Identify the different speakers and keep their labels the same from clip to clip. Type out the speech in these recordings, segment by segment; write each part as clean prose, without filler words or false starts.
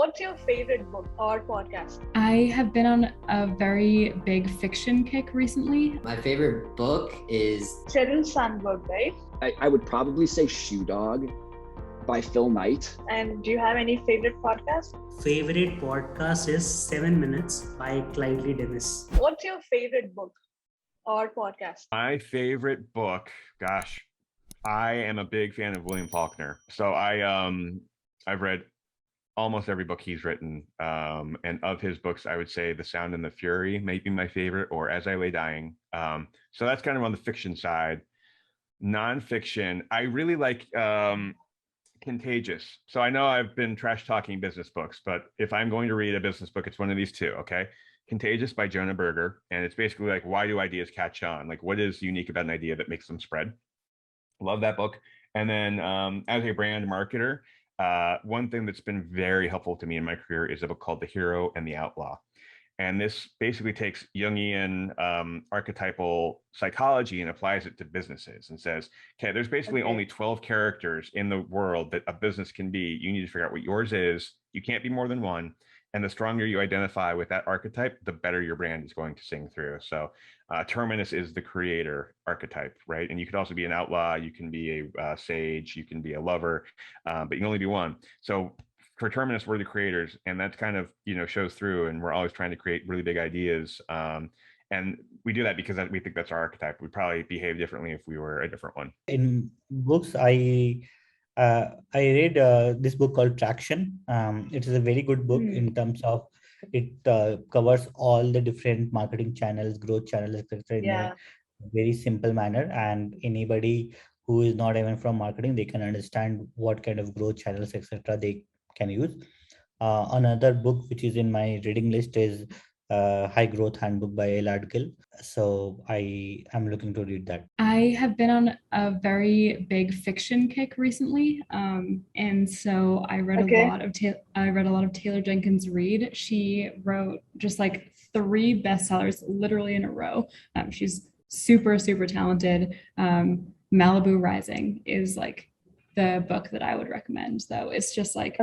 Speaker 1: What's your favorite book or podcast?
Speaker 2: I have been on a very big fiction kick recently.
Speaker 3: My favorite book is
Speaker 1: Cheryl Sandberg, right?
Speaker 4: I would probably say Shoe Dog by Phil Knight.
Speaker 1: And do you have any favorite podcast?
Speaker 5: Favorite podcast is 7 Minutes by Clyde Dennis.
Speaker 1: What's your favorite book or podcast?
Speaker 6: My favorite book, gosh, I am a big fan of William Faulkner. So I've read almost every book he's written. And of his books, I would say The Sound and the Fury may be my favorite, or As I Lay Dying. So that's kind of on the fiction side. Nonfiction, I really like Contagious. So I know I've been trash talking business books, but if I'm going to read a business book, it's one of these two, okay? Contagious by Jonah Berger. And it's basically like, why do ideas catch on? Like, what is unique about an idea that makes them spread? Love that book. And then as a brand marketer, one thing that's been very helpful to me in my career is a book called The Hero and the Outlaw. And this basically takes Jungian archetypal psychology and applies it to businesses and says, okay, there's basically only 12 characters in the world that a business can be. You need to figure out what yours is. You can't be more than one. And the stronger you identify with that archetype, the better your brand is going to sing through. So Terminus is the creator archetype, right? And you could also be an outlaw. You can be a sage. You can be a lover, but you can only be one. So for Terminus, we're the creators, and that's kind of, shows through, and we're always trying to create really big ideas. And we do that because we think that's our archetype. We'd probably behave differently if we were a different one.
Speaker 7: In books, I read this book called Traction. It is a very good book in terms of it covers all the different marketing channels, growth channels, etc. in a very simple manner. And anybody who is not even from marketing, they can understand what kind of growth channels, etc. they can use. Another book which is in my reading list is High Growth Handbook by Elad Gil. So I am looking to read that.
Speaker 2: I have been on a very big fiction kick recently, and so I read a lot of Taylor Jenkins Reid. She wrote just like 3 bestsellers literally in a row. She's super, super talented. Malibu Rising is like the book that I would recommend, though. It's just like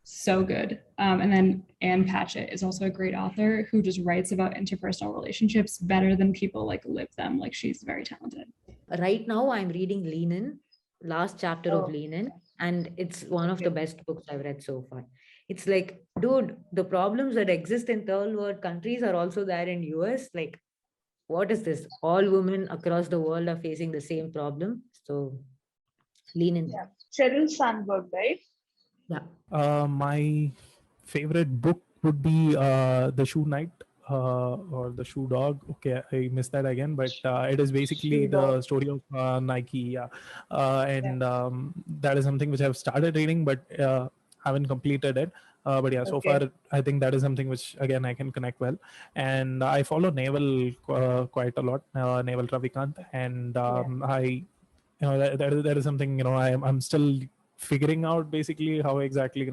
Speaker 2: so good. And then Anne Patchett is also a great author who just writes about interpersonal relationships better than people like live them. Like, she's very talented.
Speaker 8: Right now I'm reading Lean In, last chapter of Lean In, and it's one of the best books I've read so far. It's like, dude, the problems that exist in third world countries are also there in US. Like, what is this? All women across the world are facing the same problem. So Lean In.
Speaker 1: Yeah. Cheryl Sandberg, right?
Speaker 8: Yeah.
Speaker 9: My favorite book would be The Shoe Knight or The Shoe Dog. Okay, I missed that again, but it is basically the story of Nike. That is something which I've started reading, but haven't completed it. But yeah, so far I think that is something which again I can connect well. And I follow Naval quite a lot, Naval Ravikant, and that is something I'm still figuring out basically how exactly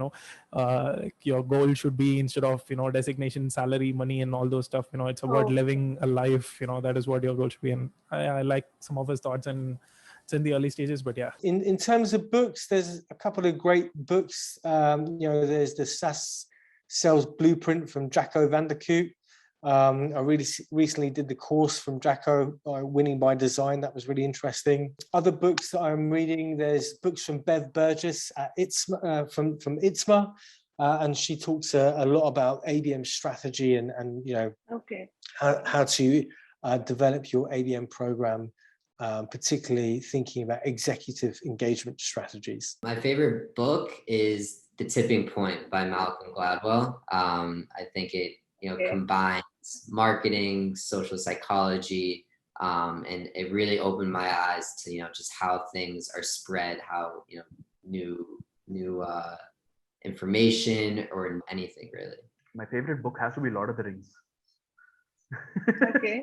Speaker 9: your goal should be, instead of designation, salary, money, and all those stuff. It's about living a life. That is what your goal should be. And I like some of his thoughts, and it's in the early stages, but yeah.
Speaker 10: In terms of books, there's a couple of great books. There's the SaaS Sales Blueprint from Jacco van der Koop. I really recently did the course from Jacco, Winning by Design. That was really interesting. Other books that I'm reading, there's books from Bev Burgess at from ITSMA, and she talks a lot about ABM strategy and how to develop your ABM program, particularly thinking about executive engagement strategies.
Speaker 3: My favorite book is The Tipping Point by Malcolm Gladwell. I think it combines marketing, social psychology, and it really opened my eyes to just how things are spread, how new information or anything really.
Speaker 11: My favorite book has to be Lord of the Rings.
Speaker 1: Okay.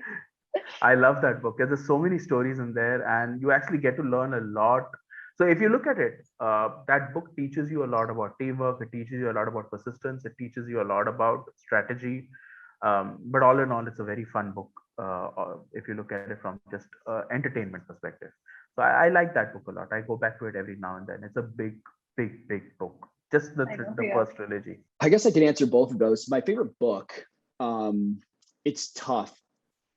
Speaker 11: I love that book. There's so many stories in there, and you actually get to learn a lot. So if you look at it, that book teaches you a lot about teamwork. It teaches you a lot about persistence. It teaches you a lot about strategy. But all in all, it's a very fun book if you look at it from just entertainment perspective. So I like that book a lot. I go back to it every now and then. It's a big book. Just
Speaker 1: I know,
Speaker 11: the
Speaker 1: yeah.
Speaker 11: first trilogy.
Speaker 4: I guess I can answer both of those. My favorite book, it's tough.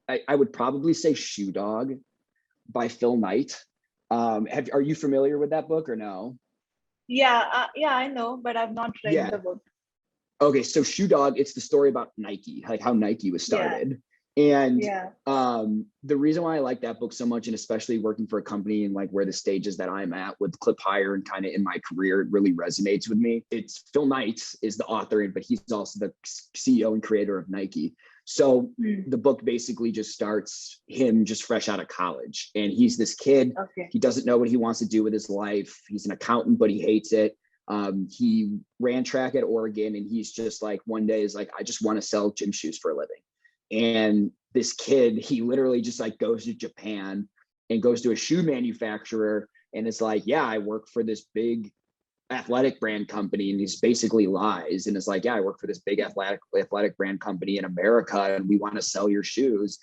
Speaker 4: I would probably say Shoe Dog by Phil Knight. Are you familiar with that book or no?
Speaker 1: Yeah, I know, but I've not read
Speaker 4: Yeah.
Speaker 1: the book.
Speaker 4: Okay, so Shoe Dog, it's the story about Nike, like how Nike was started. And the reason why I like that book so much, and especially working for a company and like where the stages that I'm at with Clip Hire and kind of in my career, it really resonates with me. It's Phil Knight is the author, but he's also the CEO and creator of Nike. So the book basically just starts him just fresh out of college. And he's this kid.
Speaker 1: Okay.
Speaker 4: He doesn't know what he wants to do with his life. He's an accountant, but he hates it. He ran track at Oregon, and he's just like, one day is like, I just want to sell gym shoes for a living. And this kid, he literally just like goes to Japan and goes to a shoe manufacturer and it's like, yeah, I work for this big athletic brand company. And he's basically lies. And it's like, yeah, I work for this big athletic brand company in America, and we want to sell your shoes.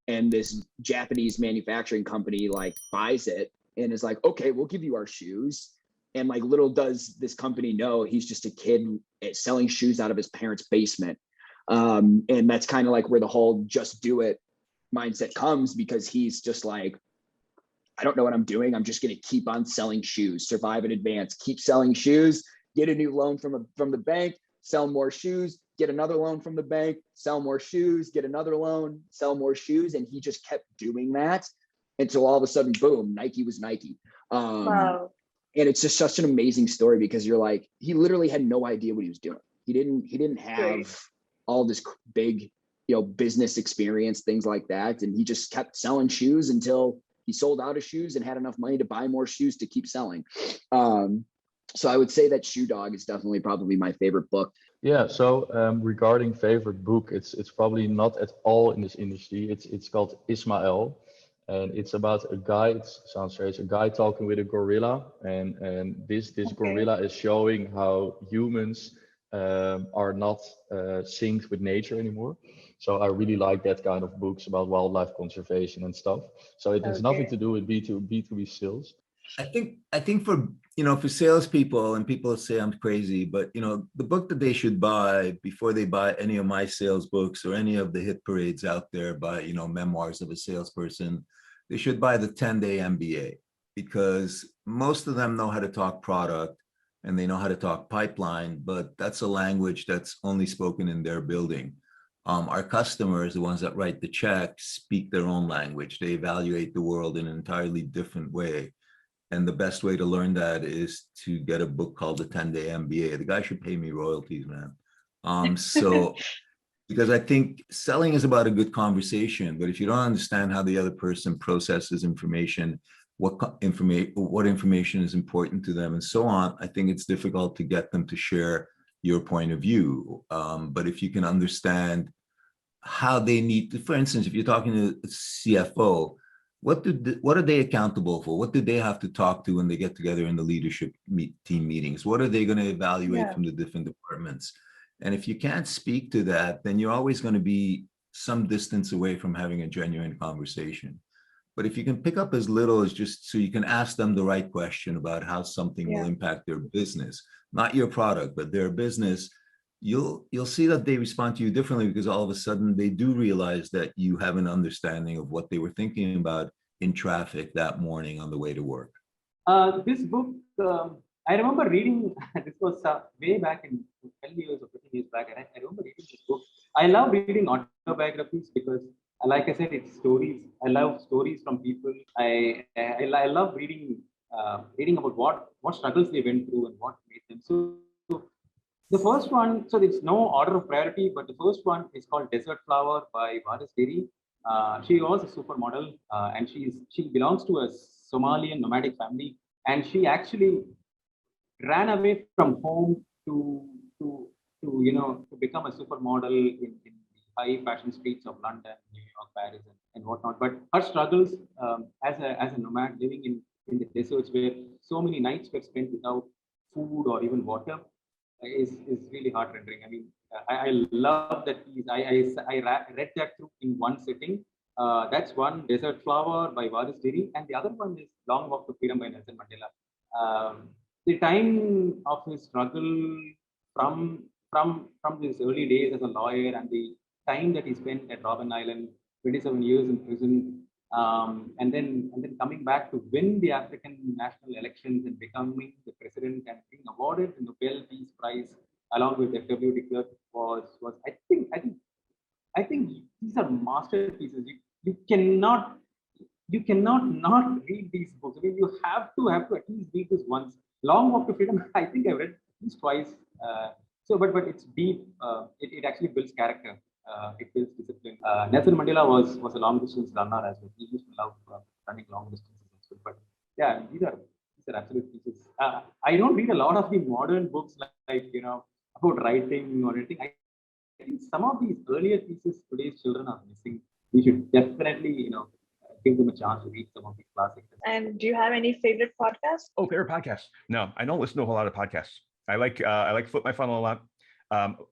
Speaker 4: And this Japanese manufacturing company like buys it and is like, okay, we'll give you our shoes. And like, little does this company know, he's just a kid selling shoes out of his parents' basement. And that's kind of like where the whole just do it mindset comes, because he's just like, I don't know what I'm doing. I'm just going to keep on selling shoes, survive in advance, keep selling shoes, get a new loan from the bank, sell more shoes, get another loan from the bank, sell more shoes, get another loan, sell more shoes. And he just kept doing that until all of a sudden, boom, Nike was Nike.
Speaker 1: Wow.
Speaker 4: And it's just such an amazing story, because you're like, he literally had no idea what he was doing. He didn't have all this big, business experience, things like that. And he just kept selling shoes until he sold out of shoes and had enough money to buy more shoes to keep selling. So I would say that Shoe Dog is definitely probably my favorite book.
Speaker 12: Yeah, so regarding favorite book, it's probably not at all in this industry. It's called Ismael, and it's about a guy. It sounds strange, a guy talking with a gorilla, and this gorilla is showing how humans are not synced with nature anymore. So I really like that kind of books about wildlife conservation and stuff. So it has nothing to do with B2B sales.
Speaker 13: I think for for salespeople, and people say I'm crazy, but the book that they should buy before they buy any of my sales books or any of the hit parades out there by memoirs of a salesperson, they should buy the 10-day MBA, because most of them know how to talk product and they know how to talk pipeline, but that's a language that's only spoken in their building. Our customers, the ones that write the checks, speak their own language. They evaluate the world in an entirely different way. And the best way to learn that is to get a book called The 10-Day MBA. The guy should pay me royalties, man. So because I think selling is about a good conversation, but if you don't understand how the other person processes information, what information is important to them and so on, I think it's difficult to get them to share your point of view. But if you can understand how they need to, for instance, if you're talking to a CFO, what are they accountable for? What do they have to talk to when they get together in the leadership team meetings? What are they going to evaluate from the different departments? And if you can't speak to that, then you're always going to be some distance away from having a genuine conversation. But if you can pick up as little as just so you can ask them the right question about how something will impact their business, not your product, but their business, you'll see that they respond to you differently, because all of a sudden they do realize that you have an understanding of what they were thinking about in traffic that morning on the way to work.
Speaker 14: This book, I remember reading, this was way back in 12 years or 15 years back, and I remember reading this book. I love reading autobiographies because, like I said, it's stories. I love stories from people. I love reading about what struggles they went through and what made them. So the first one, so there's no order of priority, but the first one is called Desert Flower by Varis Deri. She was a supermodel, and she belongs to a Somalian nomadic family, and she actually ran away from home to become a supermodel in the high fashion streets of London, New York, Paris, and whatnot. But her struggles as a nomad living in the deserts, where so many nights were spent without food or even water, is really heart rendering. I mean, I love that piece. I read that through in one sitting. That's one, Desert Flower by Varis Deri, and the other one is Long Walk to Freedom by Nelson Mandela. the time of his struggle from his early days as a lawyer and the time that he spent at Robben Island, 27 years in prison, and then coming back to win the African national elections and becoming the president and being awarded the Nobel Peace Prize along with F.W. de Klerk was I think these are masterpieces. You cannot not read these books. I mean, you have to at least read this once. Long Walk to Freedom, I think I read at least twice. But it's deep. It actually builds character. It builds discipline. Nelson Mandela was a long distance runner as well. He used to love running long distances as well. But yeah, these are absolute pieces. I don't read a lot of the modern books like about writing or anything. I think some of these earlier pieces today's children are missing. We should definitely give them a chance to read some of these classics.
Speaker 1: And do you have any favorite podcasts?
Speaker 6: Oh, favorite podcasts? No, I don't listen to a whole lot of podcasts. I like Flip My Funnel a lot.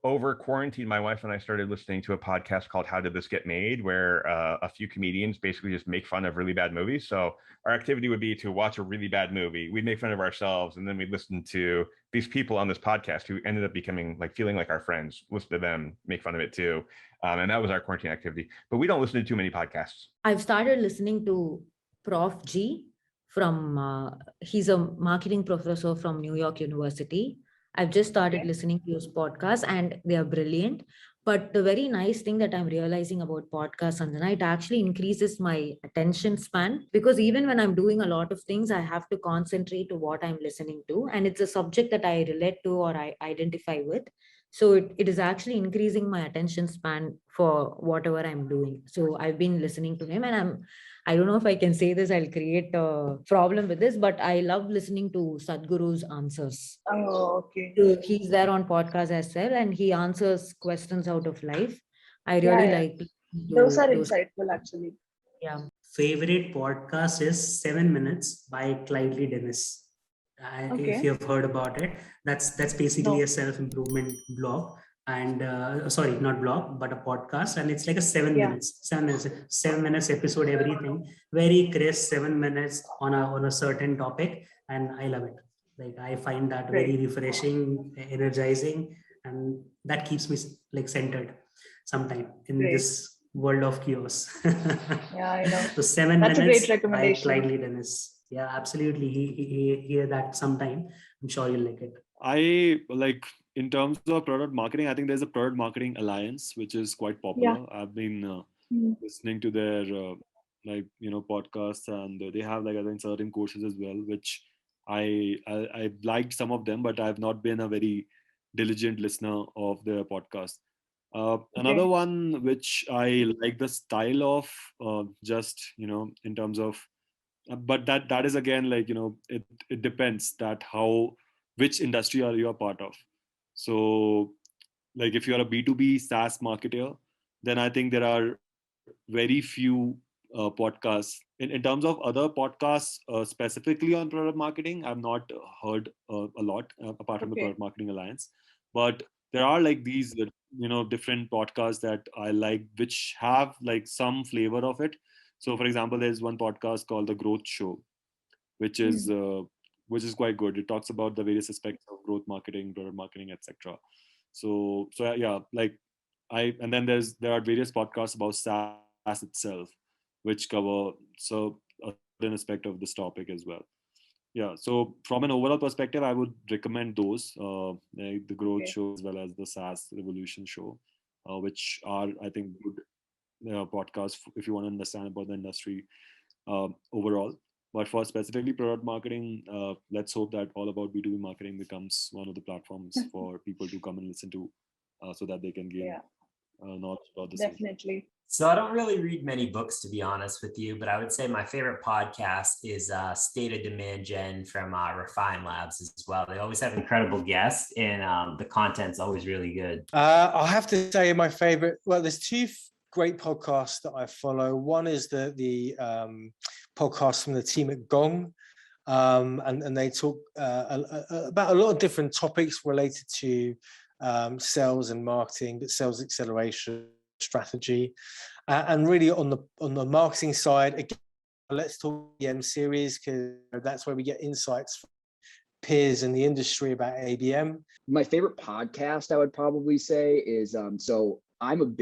Speaker 6: Over quarantine, my wife and I started listening to a podcast called How Did This Get Made, where a few comedians basically just make fun of really bad movies. So our activity would be to watch a really bad movie. We'd make fun of ourselves, and then we'd listen to these people on this podcast who ended up becoming feeling like our friends, listen to them, make fun of it too. And that was our quarantine activity. But we don't listen to too many podcasts.
Speaker 8: I've started listening to Prof. G from, he's a marketing professor from New York University. I've just started listening to his podcasts and they are brilliant. But the very nice thing that I'm realizing about podcasts, Sanjana, it actually increases my attention span, because even when I'm doing a lot of things, I have to concentrate to what I'm listening to. And it's a subject that I relate to or I identify with. So it is actually increasing my attention span for whatever I'm doing. So I've been listening to him, and I don't know if I can say this, I'll create a problem with this, but I love listening to Sadhguru's answers.
Speaker 1: Oh, okay.
Speaker 8: So he's there on podcast as well, and he answers questions out of life. I really like
Speaker 1: those are insightful, actually.
Speaker 8: Yeah.
Speaker 5: Favorite podcast is 7 Minutes by Clyde Dennis. If you have heard about it, that's basically a self-improvement blog, and sorry, not blog, but a podcast, and it's like a 7 minutes episode, everything very crisp, 7 minutes on a certain topic, and I love it. Like, I find that very refreshing, energizing, and that keeps me centered sometime in this world of chaos.
Speaker 1: Yeah, I know.
Speaker 5: So 7
Speaker 1: That's
Speaker 5: minutes
Speaker 1: a great recommendation.
Speaker 5: by Clyde Dennis. Yeah, absolutely. He hear that sometime. I'm sure you'll like it.
Speaker 15: I like, in terms of product marketing, I think there's a product marketing alliance which is quite popular. I've been listening to their podcasts, and they have I think certain courses as well, which I liked some of them, but I've not been a very diligent listener of their podcast. Another one which I like the style of, just in terms of, but that is again it depends that which industry you are part of. So if you're a B2B SaaS marketer, then I think there are very few podcasts. In terms of other podcasts specifically on product marketing, I've not heard a lot apart from the Product Marketing Alliance, but there are these different podcasts that I like, which have some flavor of it. So for example, there's one podcast called The Growth Show, which is quite good. It talks about the various aspects of growth marketing, product marketing, etc. So yeah, and then there are various podcasts about SaaS itself, which cover a certain aspect of this topic as well. Yeah, so from an overall perspective, I would recommend those, the Growth Show as well as the SaaS Revolution Show, which are, I think, good podcasts if you want to understand about the industry overall. But for specifically product marketing, let's hope that All About B2B Marketing becomes one of the platforms for people to come and listen to, so that they can gain knowledge about this.
Speaker 1: Definitely.
Speaker 16: So I don't really read many books, to be honest with you, but I would say my favorite podcast is State of Demand Gen from Refine Labs as well. They always have incredible guests, and the content's always really good.
Speaker 10: I'll have to say my favorite, well, there's two great podcasts that I follow. One is the podcast from the team at Gong, and they talk about a lot of different topics related to sales and marketing, but sales acceleration strategy, and really on the marketing side, again, let's talk the M series, because that's where we get insights from peers in the industry about ABM?
Speaker 4: My favorite podcast, I would probably say, is so I'm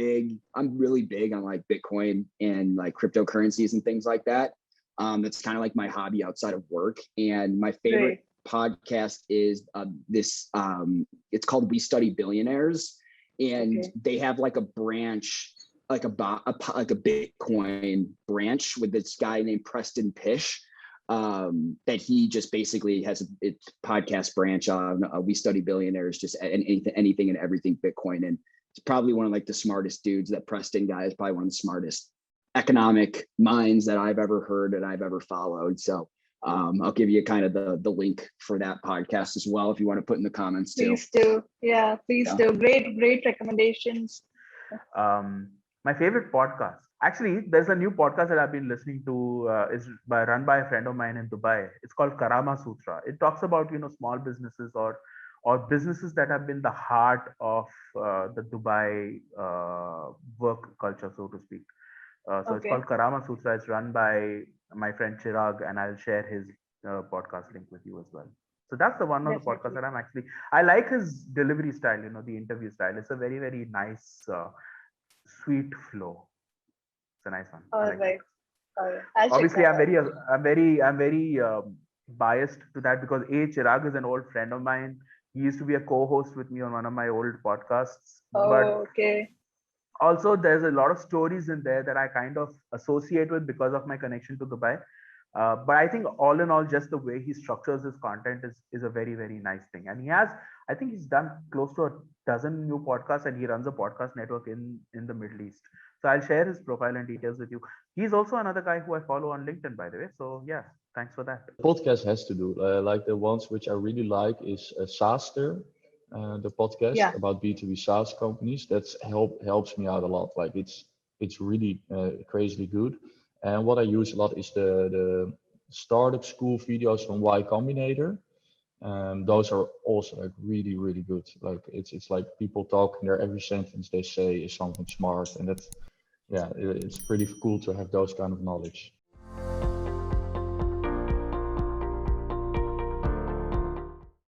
Speaker 4: really big on like Bitcoin and like cryptocurrencies and things like that. That's kind of like my hobby outside of work. And my favorite podcast is it's called We Study Billionaires, and they have like a branch, like a Bitcoin branch with this guy named Preston Pish, that he just basically has a podcast branch on We Study Billionaires, just anything and everything Bitcoin. And it's probably one of like the smartest dudes. That Preston guy is probably one of the smartest economic minds that I've ever heard and I've ever followed. So I'll give you kind of the link for that podcast as well if you want to put in the comments too.
Speaker 1: Please do. Yeah, please do. Great recommendations.
Speaker 11: My favorite podcast. Actually, there's a new podcast that I've been listening to. Is run by a friend of mine in Dubai. It's called Karama Sutra. It talks about small businesses or businesses that have been the heart of the Dubai work culture, so to speak. So it's called Karama Sutra. It's run by my friend Chirag, and I'll share his podcast link with you as well. So that's the one of the podcasts that I like his delivery style, the interview style. It's a very, very nice, sweet flow. It's a nice one.
Speaker 1: All right.
Speaker 11: Obviously, I'm very biased to that because Chirag is an old friend of mine. He used to be a co-host with me on one of my old podcasts. Also, there's a lot of stories in there that I kind of associate with because of my connection to Dubai. But I think all in all, just the way he structures his content is a very, very nice thing. And I think he's done close to a dozen new podcasts, and he runs a podcast network in the Middle East. So I'll share his profile and details with you. He's also another guy who I follow on LinkedIn, by the way. So yeah, thanks for that.
Speaker 12: Podcast has to do, like the ones which I really like is SaaSter. The podcast about B2B SaaS companies. That's helps me out a lot. Like it's really crazily good. And what I use a lot is the startup school videos from Y Combinator. Those are also like really, really good. Like it's like people talking there, every sentence they say is something smart, and that's it's pretty cool to have those kind of knowledge.